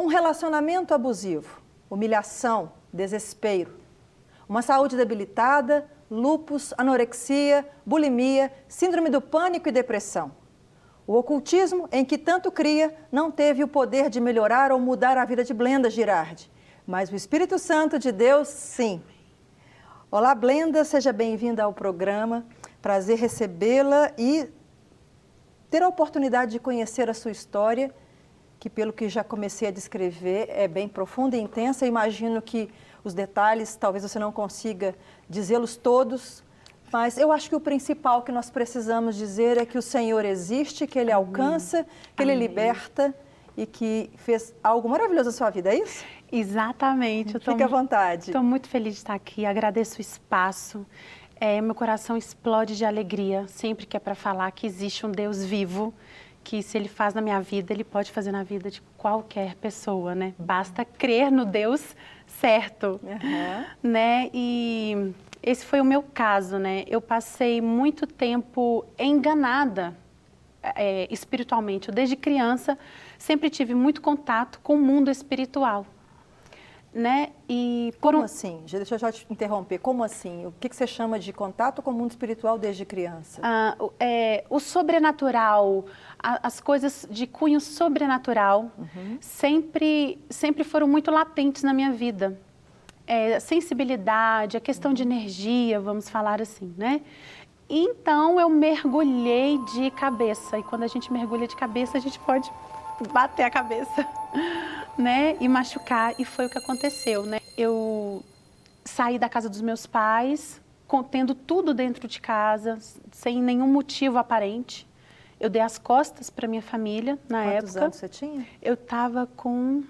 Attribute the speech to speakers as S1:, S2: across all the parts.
S1: relacionamento abusivo, humilhação, desespero, uma saúde debilitada, lúpus, anorexia, bulimia, síndrome do pânico e depressão. O ocultismo, em que tanto cria, não teve o poder de melhorar ou mudar a vida de Blenda Girardi, mas o Espírito Santo de Deus, sim. Olá, Blenda, seja bem-vinda ao programa. Prazer recebê-la e ter a oportunidade de conhecer a sua história, que pelo que já comecei a descrever é bem profunda e intensa. Eu imagino que os detalhes, talvez você não consiga dizê-los todos, mas eu acho que o principal que nós precisamos dizer é que o Senhor existe, que Ele alcança, que Ele liberta e que fez algo maravilhoso na sua vida, é isso?
S2: Exatamente.
S1: Fique à vontade.
S2: Estou muito feliz de estar aqui, agradeço o espaço. Meu coração explode de alegria sempre que é para falar que existe um Deus vivo, que se Ele faz na minha vida, Ele pode fazer na vida de qualquer pessoa, né? Basta crer no Deus certo, né? E esse foi o meu caso, né? Eu passei muito tempo enganada espiritualmente. Eu, desde criança, sempre tive muito contato com o mundo espiritual, né? E
S1: Como assim? Deixa eu já te interromper. Como assim? O que você chama de contato com o mundo espiritual desde criança?
S2: O sobrenatural, as coisas de cunho sobrenatural sempre foram muito latentes na minha vida. Sensibilidade, a questão de energia, vamos falar assim, né? Então eu mergulhei de cabeça, e quando a gente mergulha de cabeça, a gente pode bater a cabeça, né? E machucar, e foi o que aconteceu, né? Eu saí da casa dos meus pais, tendo tudo dentro de casa, sem nenhum motivo aparente. Eu dei as costas para minha família na época.
S1: Quantos anos você tinha?
S2: Eu estava com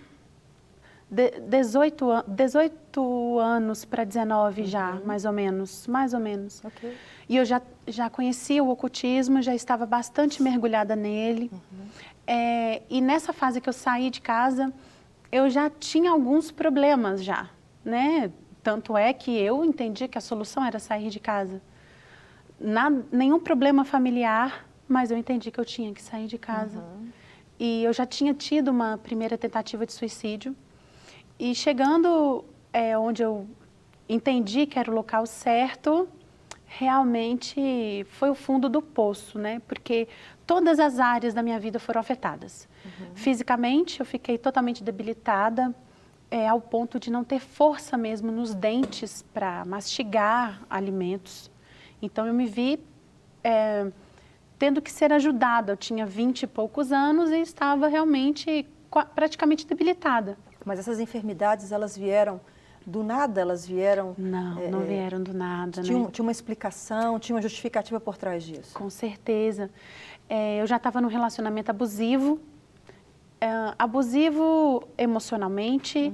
S2: 18 anos para 19 já, mais ou menos.
S1: Okay.
S2: E eu já conhecia o ocultismo, já estava bastante mergulhada nele. E nessa fase que eu saí de casa, eu já tinha alguns problemas já, né? Tanto é que eu entendi que a solução era sair de casa. Nenhum problema familiar, mas eu entendi que eu tinha que sair de casa. E eu já tinha tido uma primeira tentativa de suicídio. E chegando onde eu entendi que era o local certo, realmente foi o fundo do poço, né? Porque todas as áreas da minha vida foram afetadas. Fisicamente, eu fiquei totalmente debilitada, ao ponto de não ter força mesmo nos dentes para mastigar alimentos. Então, eu me vi tendo que ser ajudada. Eu tinha 20 e poucos anos e estava realmente praticamente debilitada.
S1: Mas essas enfermidades, elas vieram do nada? Elas vieram...
S2: Não vieram do nada,
S1: tinha,
S2: né?
S1: Tinha uma explicação, tinha uma justificativa por trás disso?
S2: Com certeza. Eu já estava num relacionamento abusivo, abusivo emocionalmente,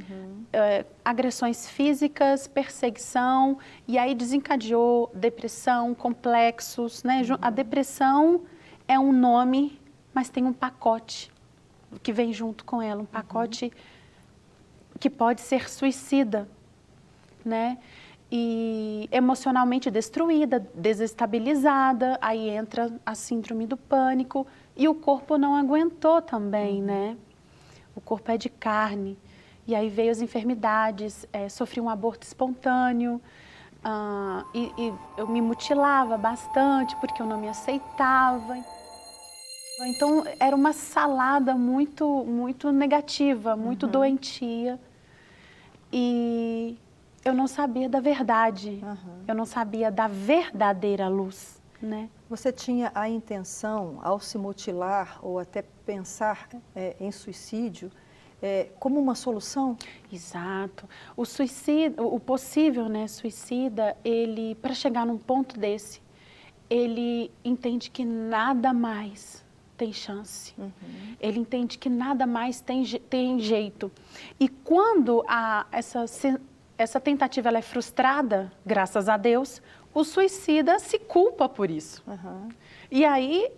S2: agressões físicas, perseguição, e aí desencadeou depressão, complexos, né? A depressão é um nome, mas tem um pacote que vem junto com ela, um pacote que pode ser suicida, né? E emocionalmente destruída, desestabilizada, aí entra a síndrome do pânico e o corpo não aguentou também, né? O corpo é de carne, e aí veio as enfermidades, sofri um aborto espontâneo, e eu me mutilava bastante porque eu não me aceitava. Então, era uma salada muito negativa, muito doentia. E eu não sabia da verdade, eu não sabia da verdadeira luz, né?
S1: Você tinha a intenção, ao se mutilar ou até pensar em suicídio, como uma solução?
S2: Exato. O suicídio, o possível, né, suicida, ele, para chegar num ponto desse, ele entende que nada mais tem chance. Ele entende que nada mais tem jeito. E quando essa tentativa ela é frustrada, graças a Deus, o suicida se culpa por isso. E aí,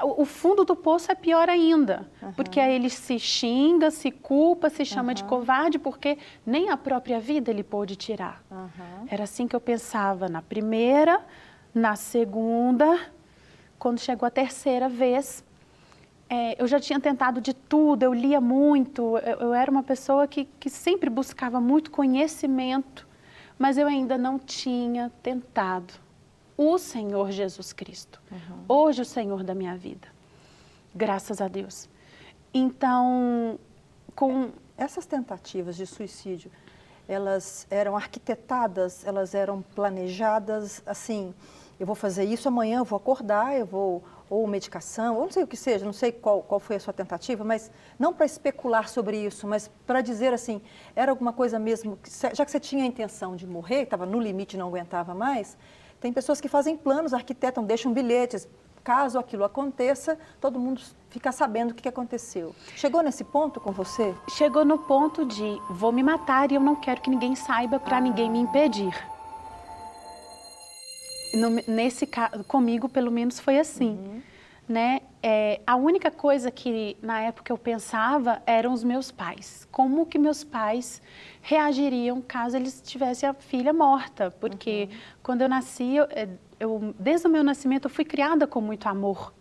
S2: o fundo do poço é pior ainda, porque aí ele se xinga, se culpa, se chama de covarde, porque nem a própria vida ele pôde tirar. Era assim que eu pensava na primeira, na segunda. Quando chegou a terceira vez, eu já tinha tentado de tudo, eu lia muito, eu era uma pessoa que sempre buscava muito conhecimento, mas eu ainda não tinha tentado o Senhor Jesus Cristo. Hoje o Senhor da minha vida, graças a Deus. Então, com
S1: essas tentativas de suicídio, elas eram arquitetadas, elas eram planejadas, assim, eu vou fazer isso amanhã, eu vou acordar, eu vou, ou medicação, ou não sei o que seja, não sei qual foi a sua tentativa, mas não para especular sobre isso, mas para dizer assim, era alguma coisa mesmo, já que você tinha a intenção de morrer, estava no limite, não aguentava mais, tem pessoas que fazem planos, arquitetam, deixam bilhetes, caso aquilo aconteça, todo mundo fica sabendo o que aconteceu. Chegou nesse ponto com você?
S2: Chegou no ponto de, vou me matar e eu não quero que ninguém saiba para ninguém me impedir. Nesse caso, comigo pelo menos foi assim, né? A única coisa que na época eu pensava eram os meus pais. Como que meus pais reagiriam caso eles tivessem a filha morta? Porque quando eu nasci, desde o meu nascimento eu fui criada com muito amor.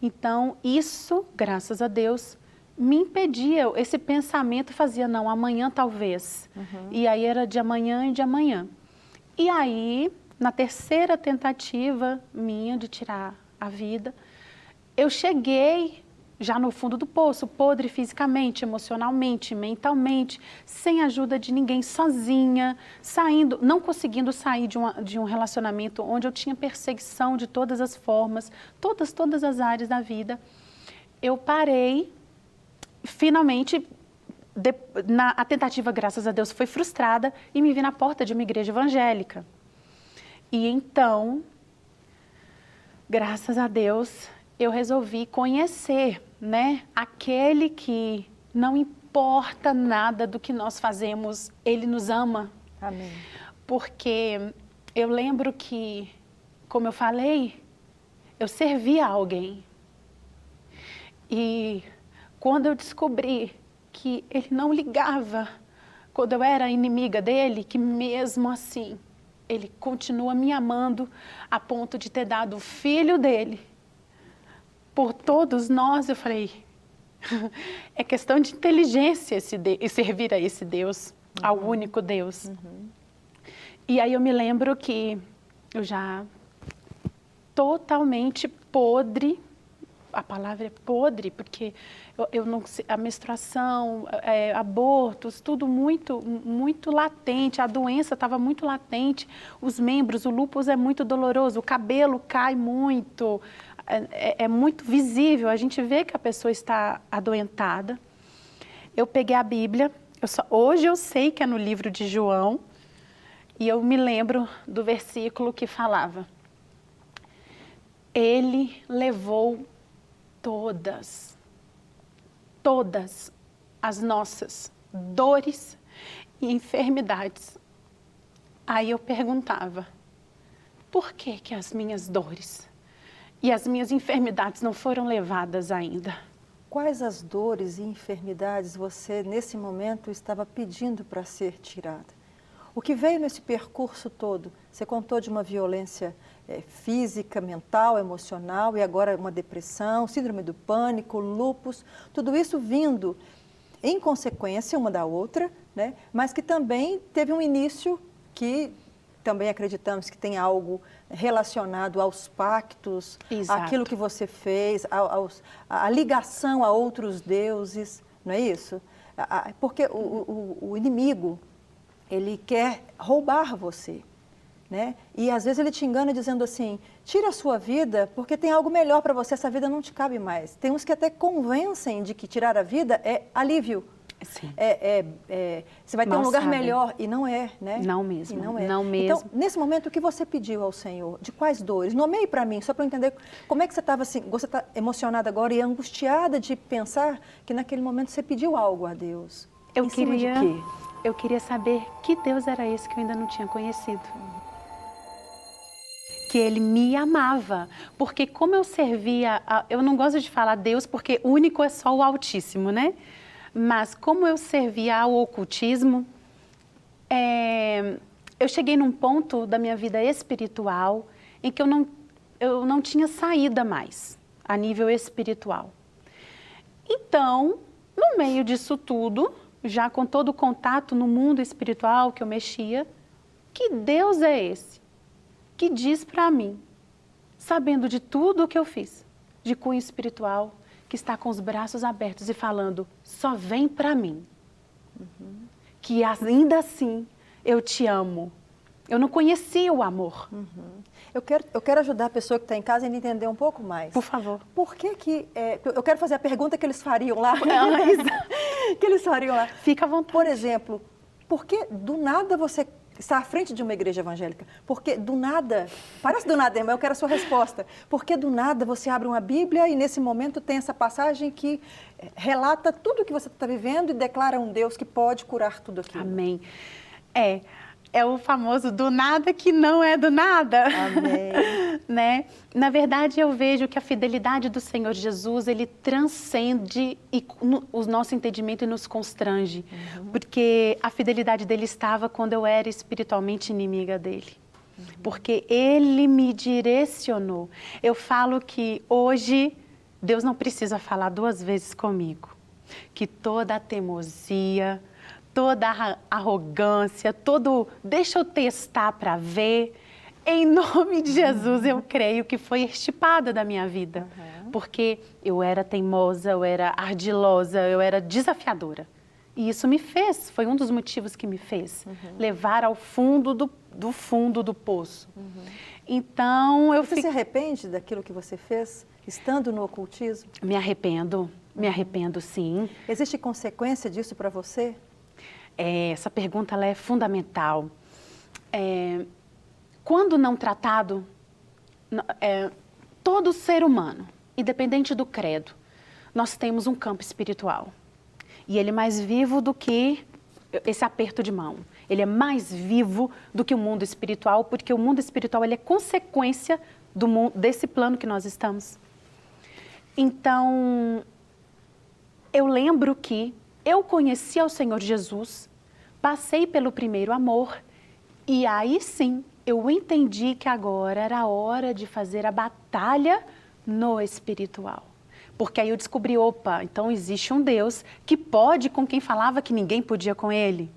S2: Então isso, graças a Deus, me impedia. Esse pensamento fazia, não, amanhã talvez. E aí era de amanhã e de amanhã. E aí, na terceira tentativa minha de tirar a vida, eu cheguei já no fundo do poço, podre fisicamente, emocionalmente, mentalmente, sem ajuda de ninguém, sozinha, saindo, não conseguindo sair de um relacionamento onde eu tinha perseguição de todas as formas, todas as áreas da vida. Eu parei, finalmente, a tentativa, graças a Deus, foi frustrada e me vi na porta de uma igreja evangélica. E então, graças a Deus, eu resolvi conhecer, né, aquele que não importa nada do que nós fazemos, Ele nos ama.
S1: Amém.
S2: Porque eu lembro que, como eu falei, eu servia a alguém. E quando eu descobri que Ele não ligava, quando eu era inimiga dEle, que mesmo assim, Ele continua me amando a ponto de ter dado o filho dEle por todos nós, eu falei, é questão de inteligência servir a esse Deus, ao único Deus. E aí eu me lembro que eu já totalmente podre, a palavra é podre, porque eu não, a menstruação, abortos, tudo muito latente, a doença estava muito latente, os membros, o lúpus é muito doloroso, o cabelo cai muito, é muito visível, a gente vê que a pessoa está adoentada. Eu peguei a Bíblia, hoje eu sei que é no livro de João, e eu me lembro do versículo que falava, Ele levou todas as nossas dores e enfermidades. Aí eu perguntava, por que as minhas dores e as minhas enfermidades não foram levadas ainda?
S1: Quais as dores e enfermidades você, nesse momento, estava pedindo para ser tirada? O que veio nesse percurso todo? Você contou de uma violência física, mental, emocional e agora uma depressão, síndrome do pânico, lúpus, tudo isso vindo em consequência uma da outra, né? Mas que também teve um início que também acreditamos que tem algo relacionado aos pactos,
S2: Exato.
S1: Aquilo que você fez, a ligação a outros deuses, não é isso? Porque o inimigo, ele quer roubar você, né? E às vezes ele te engana dizendo assim, tira a sua vida porque tem algo melhor para você, essa vida não te cabe mais. Tem uns que até convencem de que tirar a vida é alívio.
S2: Sim.
S1: Você vai ter um lugar melhor, e não é, né?
S2: Não mesmo,
S1: e não é.
S2: não mesmo.
S1: Então, nesse momento, o que você pediu ao Senhor? De quais dores? Nomeie para mim, só para eu entender como é que você estava assim, você está emocionada agora e angustiada de pensar que naquele momento você pediu algo a Deus. Em cima de quê?
S2: Eu queria saber que Deus era esse que eu ainda não tinha conhecido. Que Ele me amava, porque como eu servia, eu não gosto de falar Deus porque único é só o Altíssimo, né? Mas como eu servia ao ocultismo, eu cheguei num ponto da minha vida espiritual em que eu não tinha saída mais a nível espiritual. Então, no meio disso tudo, já com todo o contato no mundo espiritual que eu mexia, que Deus é esse que diz para mim, sabendo de tudo o que eu fiz, de cunho espiritual, que está com os braços abertos e falando, só vem para mim. Que ainda assim eu te amo. Eu não conhecia o amor.
S1: Eu quero ajudar a pessoa que está em casa a entender um pouco mais.
S2: Por favor.
S1: Por que eu quero fazer a pergunta que eles fariam lá. Que eles fariam lá.
S2: Fica à vontade.
S1: Por exemplo, por que do nada você está à frente de uma igreja evangélica? Porque do nada, parece do nada, irmã, eu quero a sua resposta. Porque do nada você abre uma Bíblia e nesse momento tem essa passagem que relata tudo o que você está vivendo e declara um Deus que pode curar tudo aquilo.
S2: Amém. É o famoso do nada que não é do nada.
S1: Amém.
S2: Né? Na verdade, eu vejo que a fidelidade do Senhor Jesus, ele transcende o nosso entendimento e nos constrange. Porque a fidelidade dele estava quando eu era espiritualmente inimiga dele. Porque ele me direcionou. Eu falo que hoje Deus não precisa falar 2 vezes comigo. Que toda a teimosia, toda a arrogância, deixa eu testar para ver. Em nome de Jesus, eu creio que foi extirpada da minha vida. Porque eu era teimosa, eu era ardilosa, eu era desafiadora. E isso foi um dos motivos que me fez levar ao fundo do fundo do poço. Então,
S1: Você se arrepende daquilo que você fez, estando no ocultismo?
S2: Me arrependo sim.
S1: Existe consequência disso para você?
S2: Essa pergunta ela é fundamental. Quando não tratado, todo ser humano, independente do credo, nós temos um campo espiritual. E ele é mais vivo do que esse aperto de mão. Ele é mais vivo do que o mundo espiritual, porque o mundo espiritual ele é consequência desse plano que nós estamos. Então, eu lembro que eu conheci ao Senhor Jesus, passei pelo primeiro amor e aí sim eu entendi que agora era a hora de fazer a batalha no espiritual. Porque aí eu descobri, então existe um Deus que pode com quem falava que ninguém podia com ele.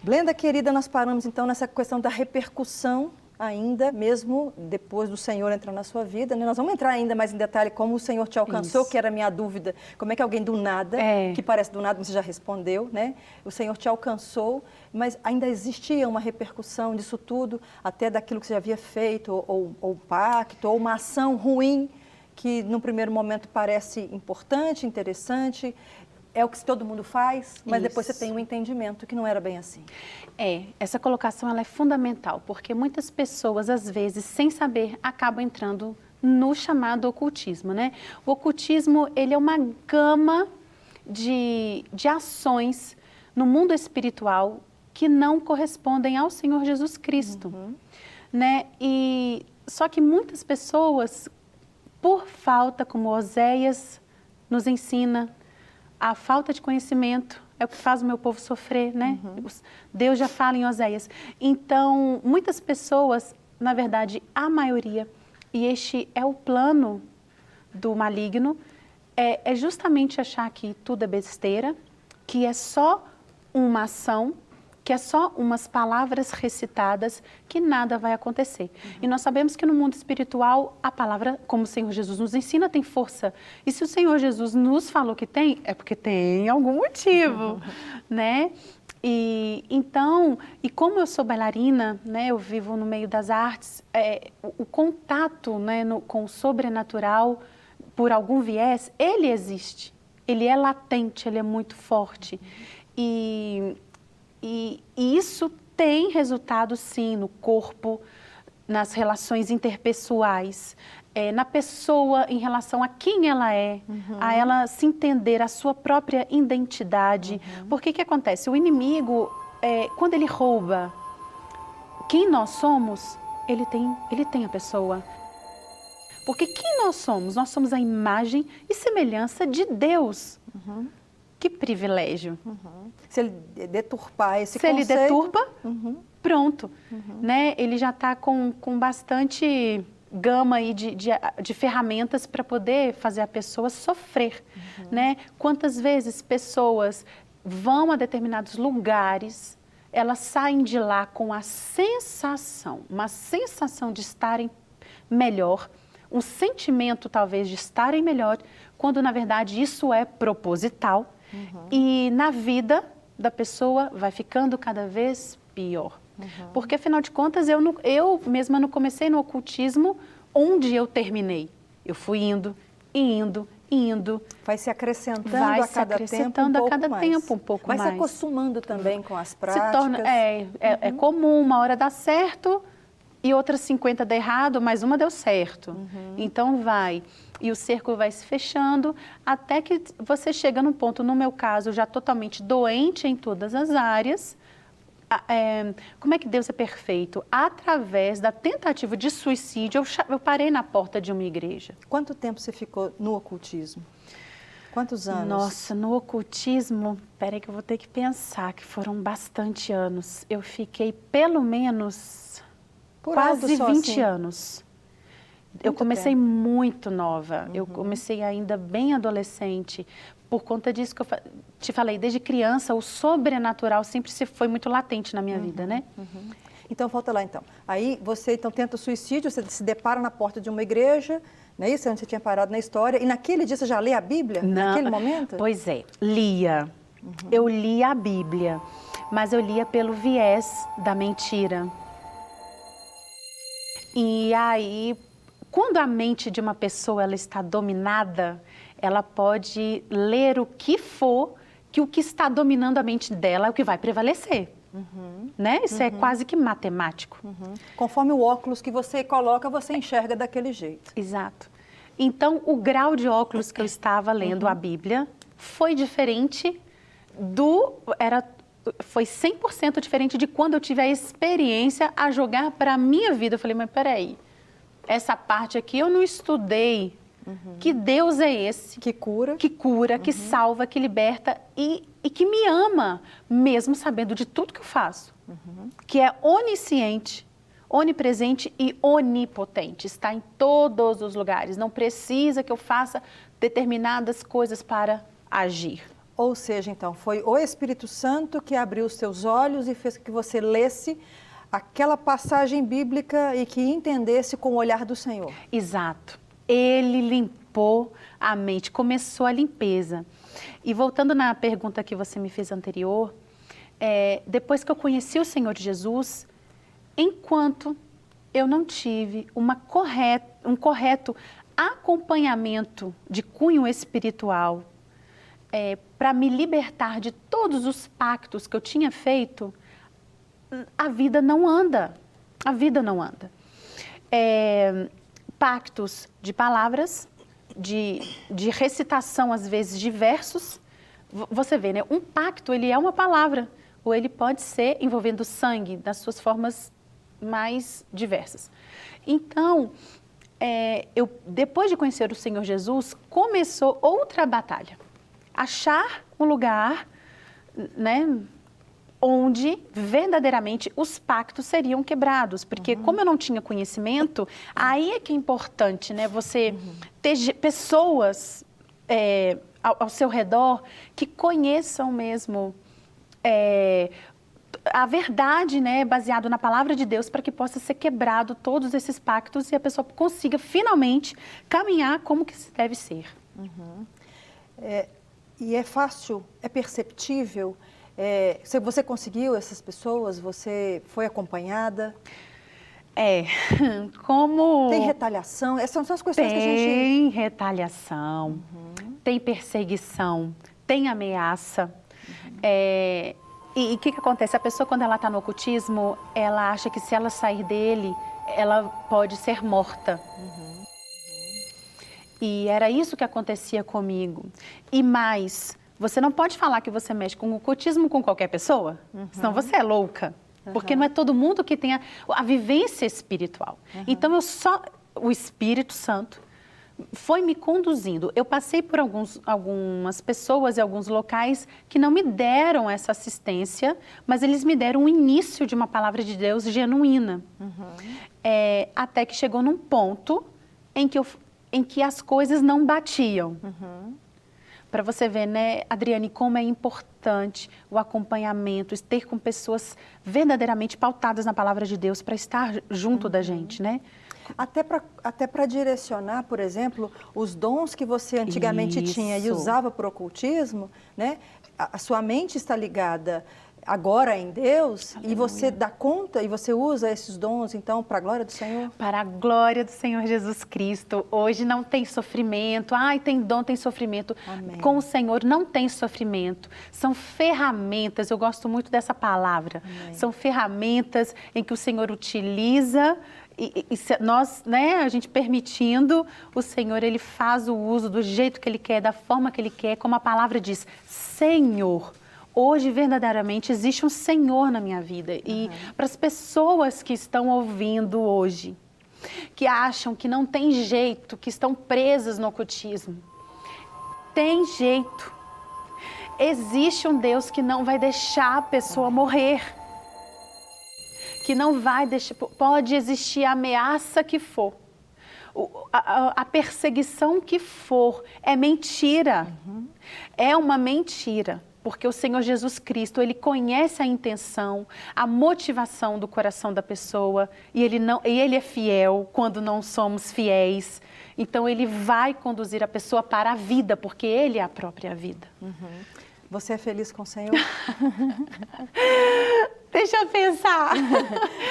S1: Blenda, querida, nós paramos então nessa questão da repercussão ainda, mesmo depois do Senhor entrar na sua vida, né? Nós vamos entrar ainda mais em detalhe como o Senhor te alcançou, que era a minha dúvida. Como é que alguém do nada, que parece do nada, você já respondeu, né? O Senhor te alcançou, mas ainda existia uma repercussão disso tudo, até daquilo que você já havia feito, ou pacto, ou uma ação ruim, que no primeiro momento parece importante, interessante, é o que todo mundo faz, mas depois você tem um entendimento que não era bem assim.
S2: Essa colocação ela é fundamental, porque muitas pessoas, às vezes, sem saber, acabam entrando no chamado ocultismo, né? O ocultismo, ele é uma gama de ações no mundo espiritual que não correspondem ao Senhor Jesus Cristo, né? Só que muitas pessoas, por falta, como Oséias nos ensina, a falta de conhecimento é o que faz o meu povo sofrer, né? Deus já fala em Oséias. Então, muitas pessoas, na verdade, a maioria, e este é o plano do maligno, é justamente achar que tudo é besteira, que é só uma ação, que é só umas palavras recitadas, que nada vai acontecer. E nós sabemos que no mundo espiritual, a palavra, como o Senhor Jesus nos ensina, tem força. E se o Senhor Jesus nos falou que tem, é porque tem algum motivo, né? E como eu sou bailarina, né, eu vivo no meio das artes, o contato, né, com o sobrenatural, por algum viés, ele existe. Ele é latente, ele é muito forte. E isso tem resultado, sim, no corpo, nas relações interpessoais, na pessoa em relação a quem ela é, a ela se entender a sua própria identidade. Porque o que acontece? O inimigo, quando ele rouba quem nós somos, ele tem a pessoa. Porque quem nós somos? Nós somos a imagem e semelhança de Deus. Que privilégio.
S1: Se ele deturpar esse
S2: conceito... Se ele deturpa,
S1: Uhum.
S2: pronto. Né? Ele já está com bastante gama aí de ferramentas para poder fazer a pessoa sofrer, né? Quantas vezes pessoas vão a determinados lugares, elas saem de lá com a sensação, uma sensação de estarem melhor, um sentimento talvez de estarem melhor, quando na verdade isso é proposital e na vida da pessoa vai ficando cada vez pior. Porque afinal de contas eu mesma não comecei no ocultismo onde eu terminei. Eu fui indo, indo.
S1: Vai se acrescentando
S2: Vai
S1: a
S2: se
S1: cada
S2: acrescentando
S1: tempo
S2: a cada tempo um pouco
S1: vai
S2: mais.
S1: se acostumando também com as práticas.
S2: Se torna, é comum, uma hora dá certo e outras 50 dá errado, mas uma deu certo. Então vai. E o cerco vai se fechando até que você chega num ponto, no meu caso, já totalmente doente em todas as áreas. Como é que Deus é perfeito? Através da tentativa de suicídio, eu parei na porta de uma igreja.
S1: Quanto tempo você ficou no ocultismo? Quantos anos?
S2: Nossa, no ocultismo, peraí que eu vou ter que pensar, que foram bastante anos. Eu fiquei pelo menos quase 20 anos. Eu comecei muito nova, eu comecei ainda bem adolescente. Por conta disso que eu te falei, desde criança, o sobrenatural sempre foi muito latente na minha vida, né?
S1: Então, volta lá então. Aí você então tenta o suicídio, você se depara na porta de uma igreja, não é isso? Onde você tinha parado na história. E naquele dia você já lê a Bíblia?
S2: Não,
S1: naquele momento?
S2: Pois é, lia. Eu lia a Bíblia, mas eu lia pelo viés da mentira. E aí, quando a mente de uma pessoa ela está dominada, ela pode ler o que for, que o que está dominando a mente dela é o que vai prevalecer. Né? Isso é quase que matemático.
S1: Conforme o óculos que você coloca, você enxerga daquele jeito.
S2: Exato. Então, o grau de óculos que eu estava lendo a Bíblia foi diferente foi 100% diferente de quando eu tive a experiência a jogar para a minha vida. Eu falei, mas peraí, essa parte aqui eu não estudei. Que Deus é esse?
S1: Que cura.
S2: Que cura, que salva, que liberta e que me ama, mesmo sabendo de tudo que eu faço. Que é onisciente, onipresente e onipotente. Está em todos os lugares. Não precisa que eu faça determinadas coisas para agir.
S1: Ou seja, então, foi o Espírito Santo que abriu os seus olhos e fez que você lesse aquela passagem bíblica e que entendesse com o olhar do Senhor.
S2: Exato. Ele limpou a mente, começou a limpeza. E voltando na pergunta que você me fez anterior, depois que eu conheci o Senhor Jesus, enquanto eu não tive um correto acompanhamento de cunho espiritual para me libertar de todos os pactos que eu tinha feito, a vida não anda. A vida não anda. Pactos de palavras, de recitação, às vezes, de versos. Você vê, né? Um pacto, ele é uma palavra, ou ele pode ser envolvendo sangue, nas suas formas mais diversas. Então, depois de conhecer o Senhor Jesus, começou outra batalha. Achar um lugar, né, onde verdadeiramente os pactos seriam quebrados. Porque como eu não tinha conhecimento, aí é que é importante, né, você ter pessoas ao seu redor que conheçam mesmo a verdade, né, baseado na palavra de Deus, para que possa ser quebrado todos esses pactos e a pessoa consiga finalmente caminhar como que se deve ser.
S1: E é fácil, é perceptível. Você conseguiu essas pessoas? Você foi acompanhada?
S2: Como...
S1: Tem retaliação? Essas são as questões que a gente...
S2: Tem retaliação, tem perseguição, tem ameaça. E o que acontece? A pessoa, quando ela está no ocultismo, ela acha que se ela sair dele, ela pode ser morta. E era isso que acontecia comigo. E mais, você não pode falar que você mexe com o ocultismo com qualquer pessoa, senão você é louca. Porque não é todo mundo que tem a vivência espiritual. Então, o Espírito Santo foi me conduzindo. Eu passei por algumas pessoas e alguns locais que não me deram essa assistência, mas eles me deram o início de uma palavra de Deus genuína. Até que chegou num ponto em que as coisas não batiam. Para você ver, né, Adriane, como é importante o acompanhamento, ter com pessoas verdadeiramente pautadas na palavra de Deus para estar junto da gente, né?
S1: Até para direcionar, por exemplo, os dons que você antigamente tinha e usava para o ocultismo, né? A sua mente está ligada agora em Deus. Aleluia. E você dá conta e você usa esses dons, então, para a glória do Senhor?
S2: Para a glória do Senhor Jesus Cristo. Hoje não tem sofrimento. Ai, tem dom, tem sofrimento.
S1: Amém.
S2: Com o Senhor não tem sofrimento. São ferramentas, eu gosto muito dessa palavra.
S1: Amém.
S2: São ferramentas em que o Senhor utiliza e nós, né, a gente permitindo, o Senhor, Ele faz o uso do jeito que Ele quer, da forma que Ele quer, como a palavra diz, Senhor. Hoje, verdadeiramente, existe um Senhor na minha vida. E para as pessoas que estão ouvindo hoje, que acham que não tem jeito, que estão presas no ocultismo, tem jeito. Existe um Deus que não vai deixar a pessoa morrer. Que não vai deixar, pode existir a ameaça que for, a perseguição que for, é mentira. É uma mentira. Porque o Senhor Jesus Cristo, Ele conhece a intenção, a motivação do coração da pessoa e Ele é fiel quando não somos fiéis. Então, Ele vai conduzir a pessoa para a vida, porque Ele é a própria vida.
S1: Você é feliz com o Senhor?
S2: Deixa eu pensar.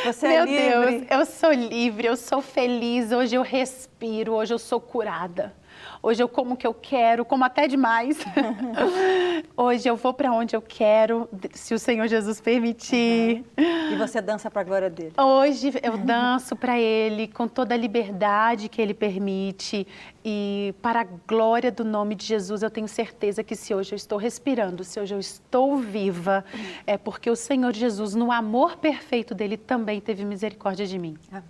S1: Você é livre?
S2: Meu Deus, eu sou livre, eu sou feliz, hoje eu respiro, hoje eu sou curada. Hoje eu como o que eu quero, como até demais. Hoje eu vou para onde eu quero, se o Senhor Jesus permitir.
S1: E você dança para a glória dele?
S2: Hoje eu danço para Ele com toda a liberdade que Ele permite. E para a glória do nome de Jesus, eu tenho certeza que se hoje eu estou respirando, se hoje eu estou viva, é porque o Senhor Jesus, no amor perfeito dele, também teve misericórdia de mim.
S1: Amém.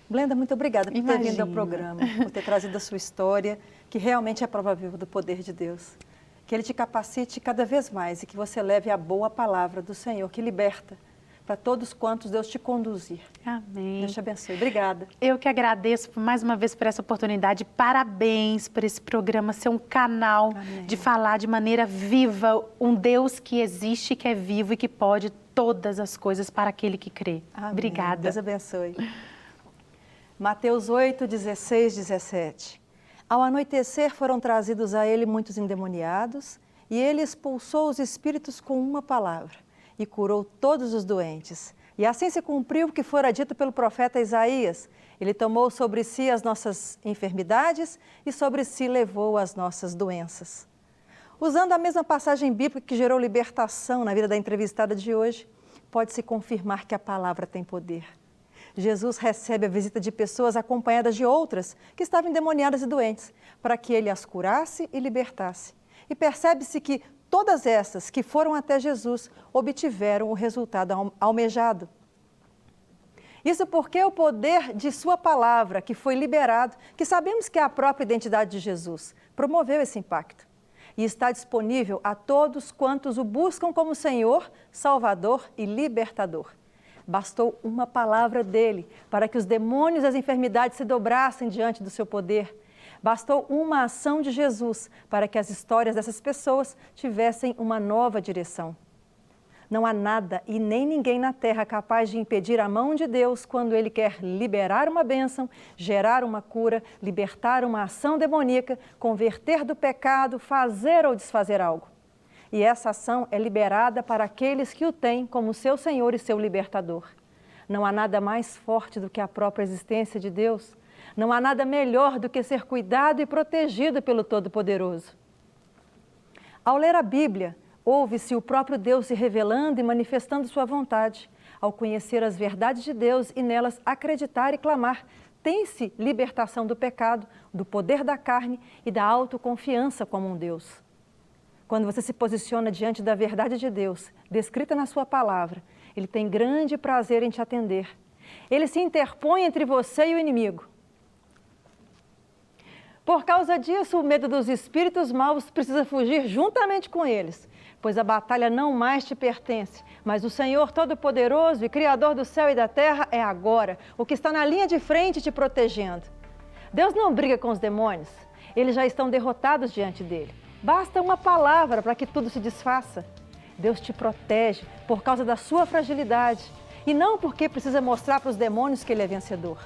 S1: Glenda, muito obrigada por ter vindo ao programa, por ter trazido a sua história, que realmente é prova viva do poder de Deus. Que Ele te capacite cada vez mais e que você leve a boa palavra do Senhor, que liberta para todos quantos Deus te conduzir.
S2: Amém.
S1: Deus te abençoe. Obrigada.
S2: Eu que agradeço mais uma vez por essa oportunidade. Parabéns por esse programa ser um canal de falar de maneira viva um Deus que existe, que é vivo e que pode todas as coisas para aquele que crê.
S1: Amém.
S2: Obrigada.
S1: Deus abençoe. Mateus 8, 16, 17. Ao anoitecer foram trazidos a ele muitos endemoniados, e ele expulsou os espíritos com uma palavra, e curou todos os doentes. E assim se cumpriu o que fora dito pelo profeta Isaías. Ele tomou sobre si as nossas enfermidades e sobre si levou as nossas doenças. Usando a mesma passagem bíblica que gerou libertação na vida da entrevistada de hoje, pode-se confirmar que a palavra tem poder. Jesus recebe a visita de pessoas acompanhadas de outras que estavam endemoniadas e doentes, para que ele as curasse e libertasse. E percebe-se que todas essas que foram até Jesus obtiveram o resultado almejado. Isso porque o poder de sua palavra, que foi liberado, que sabemos que é a própria identidade de Jesus, promoveu esse impacto. E está disponível a todos quantos o buscam como Senhor, Salvador e Libertador. Bastou uma palavra dele para que os demônios e as enfermidades se dobrassem diante do seu poder. Bastou uma ação de Jesus para que as histórias dessas pessoas tivessem uma nova direção. Não há nada e nem ninguém na terra capaz de impedir a mão de Deus quando Ele quer liberar uma bênção, gerar uma cura, libertar uma ação demoníaca, converter do pecado, fazer ou desfazer algo. E essa ação é liberada para aqueles que o têm como seu Senhor e seu libertador. Não há nada mais forte do que a própria existência de Deus. Não há nada melhor do que ser cuidado e protegido pelo Todo-Poderoso. Ao ler a Bíblia, ouve-se o próprio Deus se revelando e manifestando sua vontade. Ao conhecer as verdades de Deus e nelas acreditar e clamar, tem-se libertação do pecado, do poder da carne e da autoconfiança como um Deus. Quando você se posiciona diante da verdade de Deus, descrita na sua palavra, Ele tem grande prazer em te atender. Ele se interpõe entre você e o inimigo. Por causa disso, o medo dos espíritos maus precisa fugir juntamente com eles, pois a batalha não mais te pertence, mas o Senhor Todo-Poderoso e Criador do céu e da terra é agora o que está na linha de frente te protegendo. Deus não briga com os demônios, eles já estão derrotados diante dele. Basta uma palavra para que tudo se desfaça. Deus te protege por causa da sua fragilidade e não porque precisa mostrar para os demônios que ele é vencedor.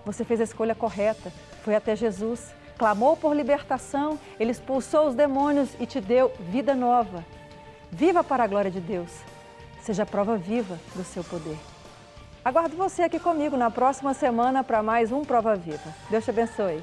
S1: Você fez a escolha correta, foi até Jesus, clamou por libertação, ele expulsou os demônios e te deu vida nova. Viva para a glória de Deus, seja a prova viva do seu poder. Aguardo você aqui comigo na próxima semana para mais um Prova Viva. Deus te abençoe.